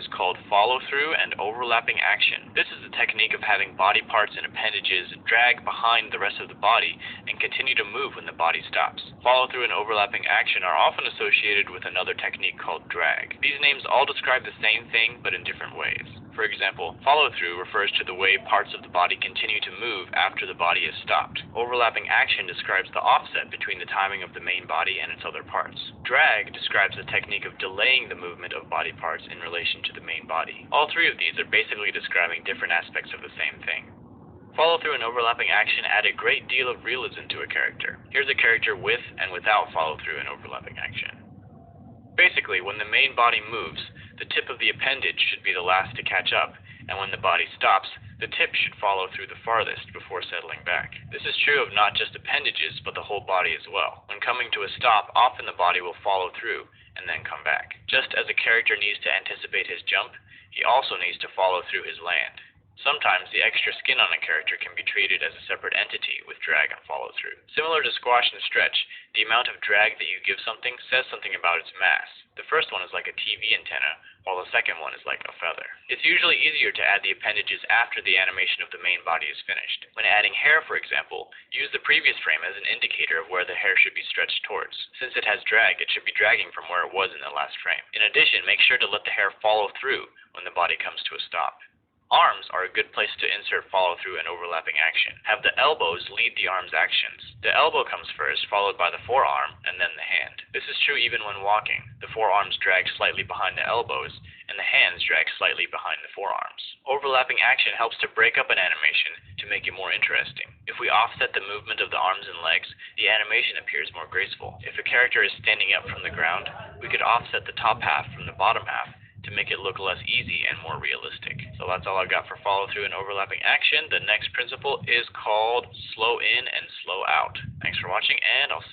is called follow-through and overlapping action. This is the technique of having body parts and appendages drag behind the rest of the body and continue to move when the body stops. Follow-through and overlapping action are often associated with another technique called drag. These names all describe the same thing but in different ways. For example, follow-through refers to the way parts of the body continue to move after the body is stopped. Overlapping action describes the offset between the timing of the main body and its other parts. Drag describes the technique of delaying the movement of body parts in relation to the main body. All three of these are basically describing different aspects of the same thing. Follow-through and overlapping action add a great deal of realism to a character. Here's a character with and without follow-through and overlapping action. Basically, when the main body moves, the tip of the appendage should be the last to catch up, and when the body stops, the tip should follow through the farthest before settling back. This is true of not just appendages, but the whole body as well. When coming to a stop, often the body will follow through and then come back. Just as a character needs to anticipate his jump, he also needs to follow through his land. Sometimes the extra skin on a character can be treated as a separate entity with drag and follow-through. Similar to squash and stretch, the amount of drag that you give something says something about its mass. The first one is like a TV antenna, while the second one is like a feather. It's usually easier to add the appendages after the animation of the main body is finished. When adding hair, for example, use the previous frame as an indicator of where the hair should be stretched towards. Since it has drag, it should be dragging from where it was in the last frame. In addition, make sure to let the hair follow through when the body comes to a stop. Arms are a good place to insert follow-through and overlapping action. Have the elbows lead the arm's actions. The elbow comes first, followed by the forearm, and then the hand. This is true even when walking. The forearms drag slightly behind the elbows, and the hands drag slightly behind the forearms. Overlapping action helps to break up an animation to make it more interesting. If we offset the movement of the arms and legs, the animation appears more graceful. If a character is standing up from the ground, we could offset the top half from the bottom half to make it look less easy and more realistic. So that's all I've got for follow-through and overlapping action. The next principle is called slow in and slow out. Thanks for watching, and I'll see you